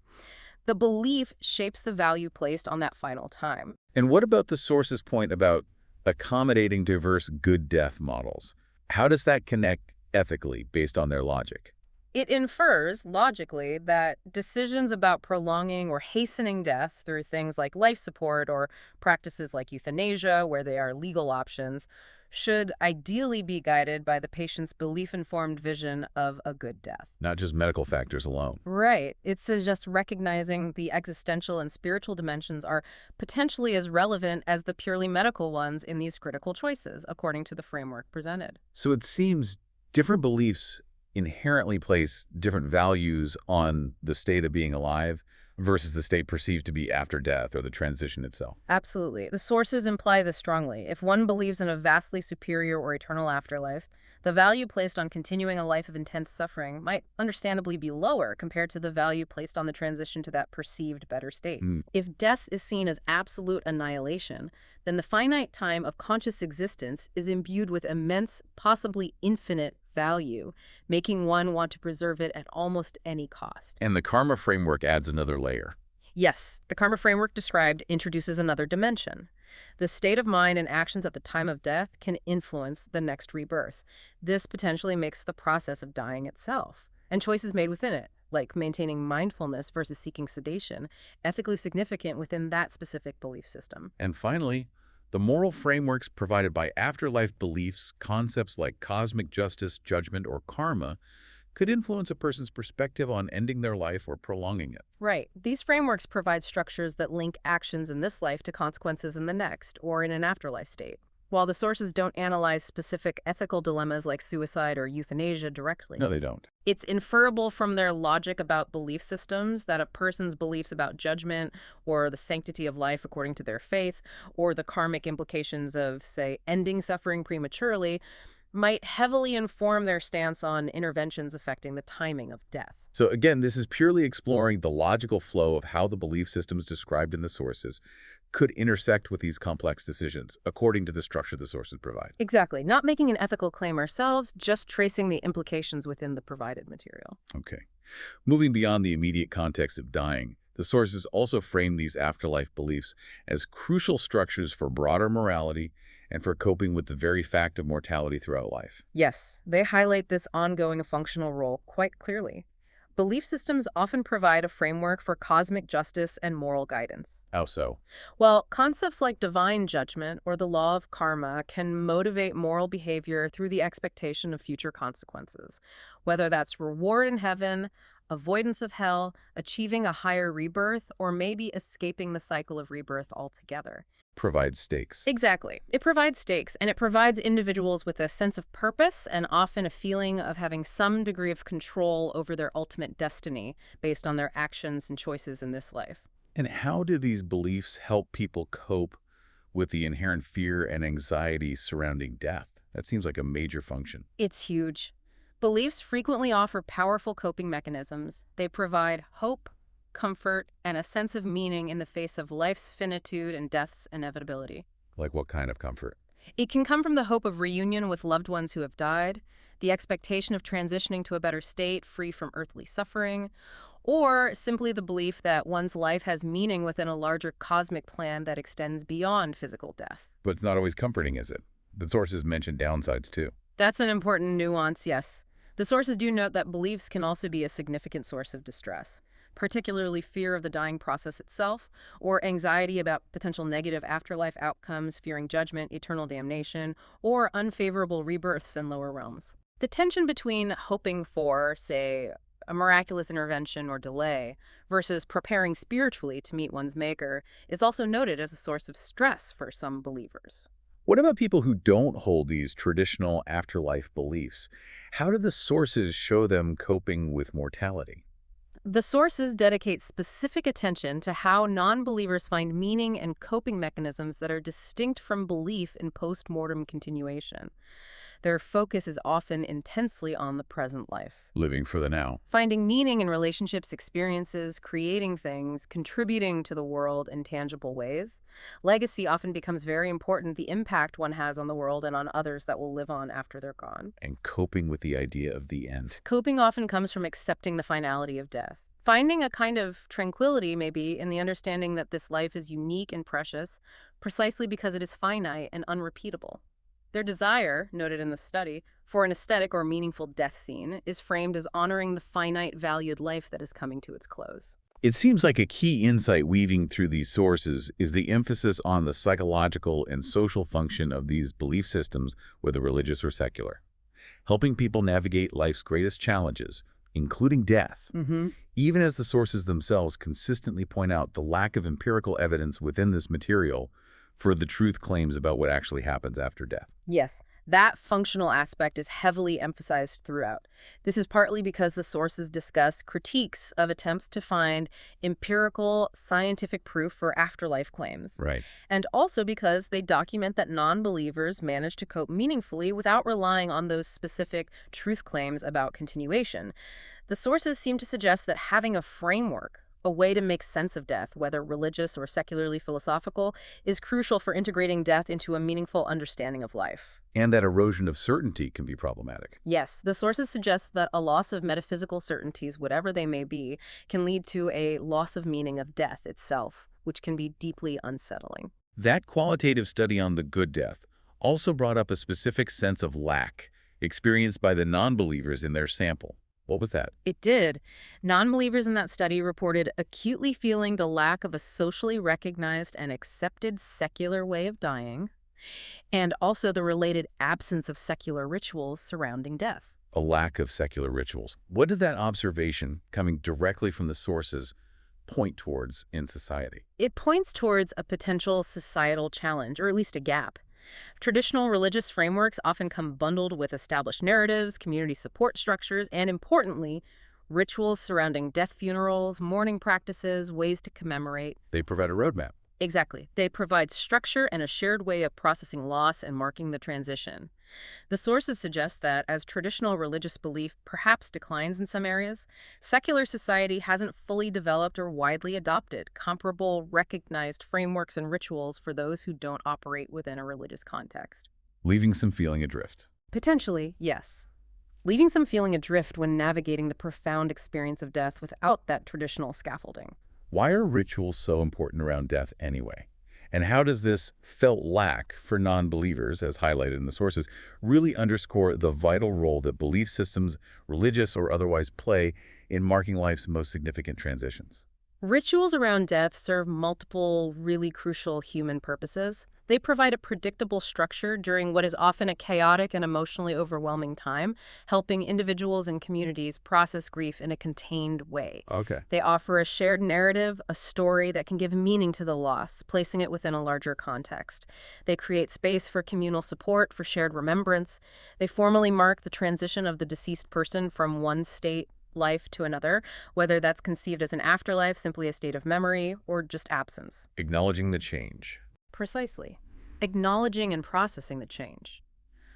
The belief shapes the value placed on that final time. And what about the source's point about accommodating diverse good death models? How does that connect ethically based on their logic? It infers, logically, that decisions about prolonging or hastening death through things like life support or practices like euthanasia, where they are legal options, should ideally be guided by the patient's belief-informed vision of a good death. Not just medical factors alone. Right. It suggests recognizing the existential and spiritual dimensions are potentially as relevant as the purely medical ones in these critical choices, according to the framework presented. So it seems different beliefs inherently place different values on the state of being alive versus the state perceived to be after death or the transition itself. Absolutely. The sources imply this strongly. If one believes in a vastly superior or eternal afterlife, the value placed on continuing a life of intense suffering might understandably be lower compared to the value placed on the transition to that perceived better state. Mm. If death is seen as absolute annihilation, then the finite time of conscious existence is imbued with immense, possibly infinite value, making one want to preserve it at almost any cost. And the karma framework adds another layer. Yes, the karma framework described introduces another dimension. The state of mind and actions at the time of death can influence the next rebirth. This potentially makes the process of dying itself, and choices made within it, like maintaining mindfulness versus seeking sedation, ethically significant within that specific belief system. And finally, the moral frameworks provided by afterlife beliefs, concepts like cosmic justice, judgment, or karma, could influence a person's perspective on ending their life or prolonging it. Right. These frameworks provide structures that link actions in this life to consequences in the next, or in an afterlife state. While the sources don't analyze specific ethical dilemmas like suicide or euthanasia directly, No, they don't. it's inferable from their logic about belief systems that a person's beliefs about judgment or the sanctity of life according to their faith or the karmic implications of, say, ending suffering prematurely might heavily inform their stance on interventions affecting the timing of death. So again, this is purely exploring the logical flow of how the belief systems described in the sources could intersect with these complex decisions, according to the structure the sources provide. Exactly. Not making an ethical claim ourselves, just tracing the implications within the provided material. Okay. Moving beyond the immediate context of dying, the sources also frame these afterlife beliefs as crucial structures for broader morality and for coping with the very fact of mortality throughout life. Yes, they highlight this ongoing functional role quite clearly. Belief systems often provide a framework for cosmic justice and moral guidance. How so? Well, concepts like divine judgment or the law of karma can motivate moral behavior through the expectation of future consequences, whether that's reward in heaven, avoidance of hell, achieving a higher rebirth, or maybe escaping the cycle of rebirth altogether. Provide stakes. Exactly. It provides stakes, and it provides individuals with a sense of purpose and often a feeling of having some degree of control over their ultimate destiny based on their actions and choices in this life. And how do these beliefs help people cope with the inherent fear and anxiety surrounding death. That seems like a major function. It's huge. Beliefs frequently offer powerful coping mechanisms. They provide hope, comfort, and a sense of meaning in the face of life's finitude and death's inevitability. Like what kind of comfort? It can come from the hope of reunion with loved ones who have died, the expectation of transitioning to a better state free from earthly suffering, or simply the belief that one's life has meaning within a larger cosmic plan that extends beyond physical death. But it's not always comforting, is it? The sources mention downsides too. That's an important nuance, yes. The sources do note that beliefs can also be a significant source of distress, particularly fear of the dying process itself, or anxiety about potential negative afterlife outcomes, fearing judgment, eternal damnation, or unfavorable rebirths in lower realms. The tension between hoping for, say, a miraculous intervention or delay versus preparing spiritually to meet one's maker is also noted as a source of stress for some believers. What about people who don't hold these traditional afterlife beliefs? How do the sources show them coping with mortality? The sources dedicate specific attention to how non-believers find meaning and coping mechanisms that are distinct from belief in post-mortem continuation. Their focus is often intensely on the present life. Living for the now. Finding meaning in relationships, experiences, creating things, contributing to the world in tangible ways. Legacy often becomes very important, the impact one has on the world and on others that will live on after they're gone. And coping with the idea of the end. Coping often comes from accepting the finality of death. Finding a kind of tranquility, maybe, in the understanding that this life is unique and precious, precisely because it is finite and unrepeatable. Their desire, noted in the study, for an aesthetic or meaningful death scene is framed as honoring the finite valued life that is coming to its close. It seems like a key insight weaving through these sources is the emphasis on the psychological and social function of these belief systems, whether religious or secular, helping people navigate life's greatest challenges, including death, even as the sources themselves consistently point out the lack of empirical evidence within this material for the truth claims about what actually happens after death. Yes, that functional aspect is heavily emphasized throughout. This is partly because the sources discuss critiques of attempts to find empirical scientific proof for afterlife claims. Right. And also because they document that non-believers manage to cope meaningfully without relying on those specific truth claims about continuation. The sources seem to suggest that having a framework, a way to make sense of death, whether religious or secularly philosophical, is crucial for integrating death into a meaningful understanding of life. And that erosion of certainty can be problematic. Yes, the sources suggest that a loss of metaphysical certainties, whatever they may be, can lead to a loss of meaning of death itself, which can be deeply unsettling. That qualitative study on the good death also brought up a specific sense of lack experienced by the non-believers in their sample. What was that? It did. Non-believers in that study reported acutely feeling the lack of a socially recognized and accepted secular way of dying, and also the related absence of secular rituals surrounding death. A lack of secular rituals. What does that observation, coming directly from the sources, point towards in society? It points towards a potential societal challenge, or at least a gap. Traditional religious frameworks often come bundled with established narratives, community support structures, and importantly, rituals surrounding death funerals, mourning practices, ways to commemorate. They provide a roadmap. Exactly. They provide structure and a shared way of processing loss and marking the transition. The sources suggest that as traditional religious belief perhaps declines in some areas, secular society hasn't fully developed or widely adopted comparable recognized frameworks and rituals for those who don't operate within a religious context. Leaving some feeling adrift. Potentially, yes. Leaving some feeling adrift when navigating the profound experience of death without that traditional scaffolding. Why are rituals so important around death anyway? And how does this felt lack for non-believers, as highlighted in the sources, really underscore the vital role that belief systems, religious or otherwise, play in marking life's most significant transitions? Rituals around death serve multiple really crucial human purposes. They provide a predictable structure during what is often a chaotic and emotionally overwhelming time, helping individuals and communities process grief in a contained way. Okay. They offer a shared narrative, a story that can give meaning to the loss, placing it within a larger context. They create space for communal support, for shared remembrance. They formally mark the transition of the deceased person from one state life to another, whether that's conceived as an afterlife, simply a state of memory, or just absence. Acknowledging the change. Precisely. Acknowledging and processing the change.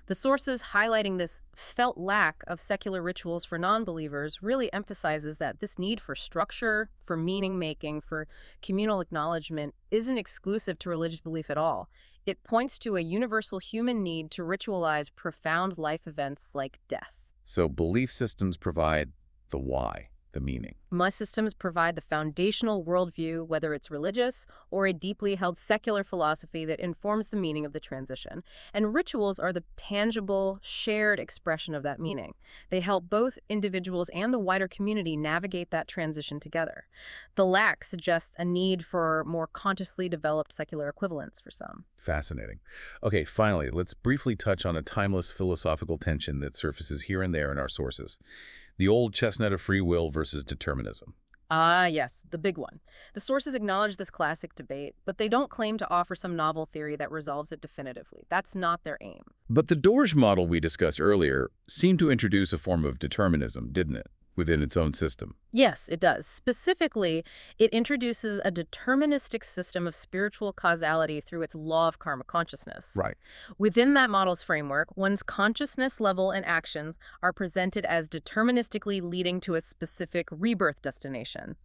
The sources highlighting this felt lack of secular rituals for non-believers really emphasizes that this need for structure, for meaning-making, for communal acknowledgement isn't exclusive to religious belief at all. It points to a universal human need to ritualize profound life events like death. So belief systems provide the why, the meaning. Most systems provide the foundational worldview, whether it's religious or a deeply held secular philosophy that informs the meaning of the transition. And rituals are the tangible, shared expression of that meaning. They help both individuals and the wider community navigate that transition together. The lack suggests a need for more consciously developed secular equivalents for some. Fascinating. Okay, finally, let's briefly touch on a timeless philosophical tension that surfaces here and there in our sources. The old chestnut of free will versus determinism. Ah, yes, the big one. The sources acknowledge this classic debate, but they don't claim to offer some novel theory that resolves it definitively. That's not their aim. But the Dorje model we discussed earlier seemed to introduce a form of determinism, didn't it, within its own system? Yes, it does. Specifically, it introduces a deterministic system of spiritual causality through its law of karma consciousness. Right. Within that model's framework, one's consciousness level and actions are presented as deterministically leading to a specific rebirth destination.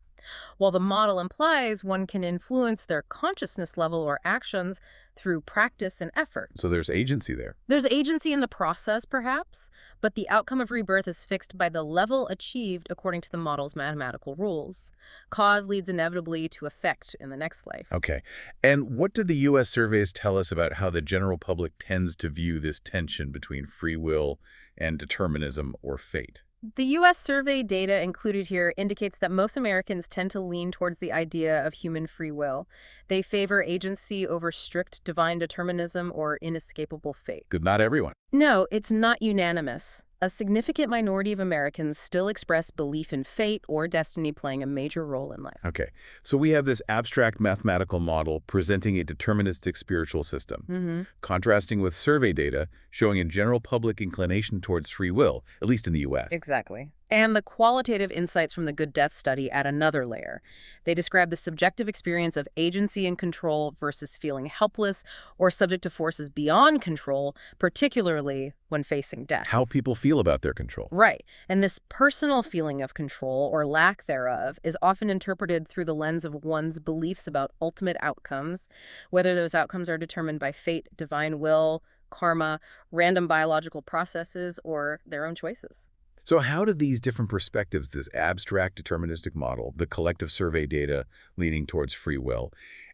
While the model implies one can influence their consciousness level or actions through practice and effort. So there's agency there. There's agency in the process, perhaps, but the outcome of rebirth is fixed by the level achieved according to the model's mathematical rules. Cause leads inevitably to effect in the next life. Okay. And what did the U.S. surveys tell us about how the general public tends to view this tension between free will and determinism or fate? The U.S. survey data included here indicates that most Americans tend to lean towards the idea of human free will. They favor agency over strict divine determinism or inescapable fate. Good, not everyone. No, it's not unanimous. A significant minority of Americans still express belief in fate or destiny playing a major role in life. Okay. So we have this abstract mathematical model presenting a deterministic spiritual system, contrasting with survey data showing a general public inclination towards free will, at least in the U.S. Exactly. And the qualitative insights from the Good Death study add another layer. They describe the subjective experience of agency and control versus feeling helpless or subject to forces beyond control, particularly when facing death. How people feel about their control. Right. And this personal feeling of control or lack thereof is often interpreted through the lens of one's beliefs about ultimate outcomes, whether those outcomes are determined by fate, divine will, karma, random biological processes, or their own choices. So how do these different perspectives, this abstract deterministic model, the collective survey data leaning towards free will,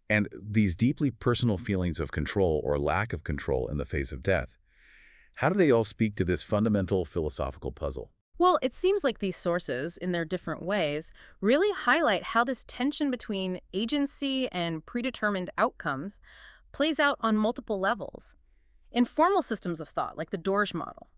and these deeply personal feelings of control or lack of control in the face of death, how do they all speak to this fundamental philosophical puzzle? Well, it seems like these sources, in their different ways, really highlight how this tension between agency and predetermined outcomes plays out on multiple levels. In formal systems of thought, like the Dorje model,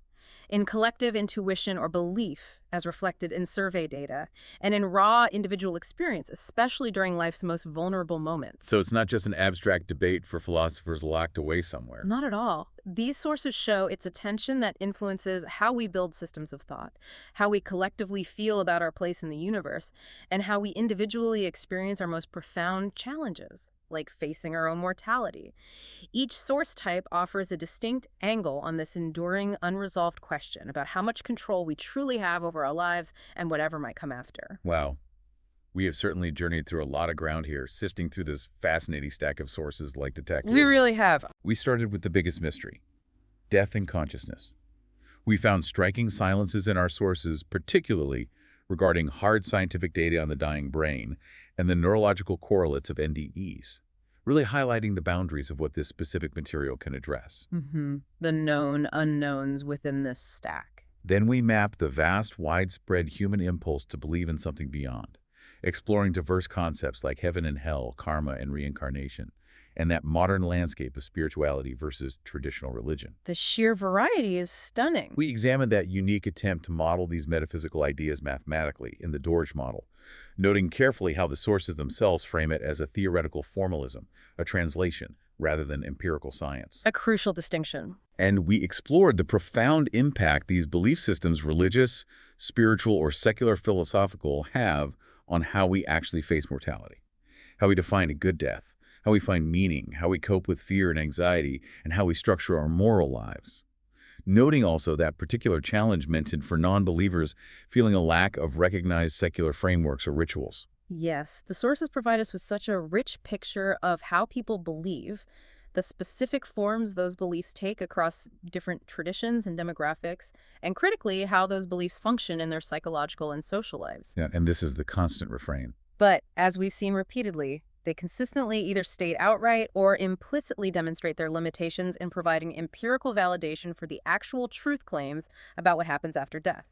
in collective intuition or belief, as reflected in survey data, and in raw individual experience, especially during life's most vulnerable moments. So it's not just an abstract debate for philosophers locked away somewhere. Not at all. These sources show it's a tension that influences how we build systems of thought, how we collectively feel about our place in the universe, and how we individually experience our most profound challenges, like facing our own mortality. Each source type offers a distinct angle on this enduring, unresolved question about how much control we truly have over our lives and whatever might come after. Wow. We have certainly journeyed through a lot of ground here, sifting through this fascinating stack of sources like detective. We really have. We started with the biggest mystery, death and consciousness. We found striking silences in our sources, particularly regarding hard scientific data on the dying brain and the neurological correlates of NDEs, really highlighting the boundaries of what this specific material can address. The known unknowns within this stack. Then we mapped the vast, widespread human impulse to believe in something beyond, exploring diverse concepts like heaven and hell, karma and reincarnation, and that modern landscape of spirituality versus traditional religion. The sheer variety is stunning. We examined that unique attempt to model these metaphysical ideas mathematically in the Dorje model, noting carefully how the sources themselves frame it as a theoretical formalism, a translation, rather than empirical science. A crucial distinction. And we explored the profound impact these belief systems, religious, spiritual, or secular philosophical, have on how we actually face mortality, how we define a good death, how we find meaning, how we cope with fear and anxiety, and how we structure our moral lives. Noting also that particular challenge mentioned for non-believers feeling a lack of recognized secular frameworks or rituals. Yes, the sources provide us with such a rich picture of how people believe, the specific forms those beliefs take across different traditions and demographics, and critically, how those beliefs function in their psychological and social lives. Yeah, and this is the constant refrain. But as we've seen repeatedly, they consistently either state outright or implicitly demonstrate their limitations in providing empirical validation for the actual truth claims about what happens after death.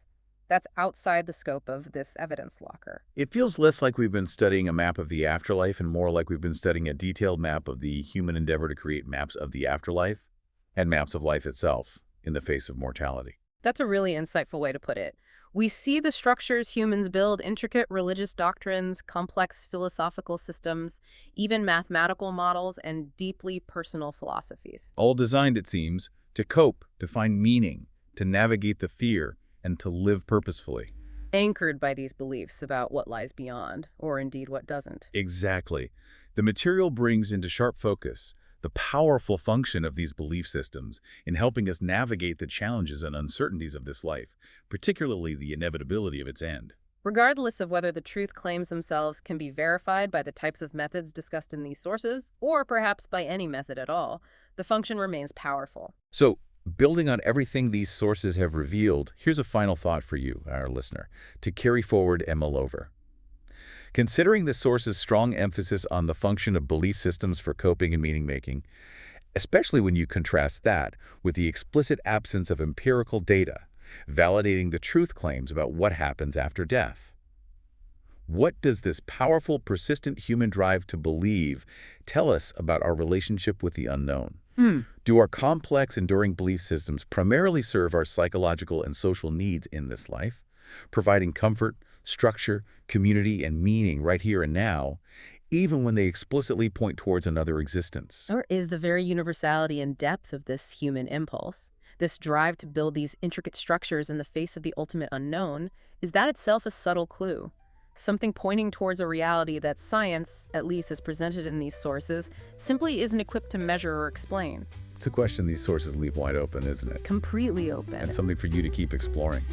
That's outside the scope of this evidence locker. It feels less like we've been studying a map of the afterlife and more like we've been studying a detailed map of the human endeavor to create maps of the afterlife and maps of life itself in the face of mortality. That's a really insightful way to put it. We see the structures humans build, intricate religious doctrines, complex philosophical systems, even mathematical models, and deeply personal philosophies. All designed, it seems, to cope, to find meaning, to navigate the fear, and to live purposefully. Anchored by these beliefs about what lies beyond, or indeed what doesn't. Exactly. The material brings into sharp focus the powerful function of these belief systems in helping us navigate the challenges and uncertainties of this life, particularly the inevitability of its end. Regardless of whether the truth claims themselves can be verified by the types of methods discussed in these sources, or perhaps by any method at all, the function remains powerful. So, building on everything these sources have revealed, here's a final thought for you, our listener, to carry forward and mull over. Considering the source's strong emphasis on the function of belief systems for coping and meaning-making, especially when you contrast that with the explicit absence of empirical data, validating the truth claims about what happens after death. What does this powerful, persistent human drive to believe tell us about our relationship with the unknown? Do our complex, enduring belief systems primarily serve our psychological and social needs in this life, providing comfort, structure, community, and meaning right here and now, even when they explicitly point towards another existence? Or is the very universality and depth of this human impulse, this drive to build these intricate structures in the face of the ultimate unknown, is that itself a subtle clue? Something pointing towards a reality that science, at least as presented in these sources, simply isn't equipped to measure or explain. It's a question these sources leave wide open, isn't it? Completely open. And something for you to keep exploring.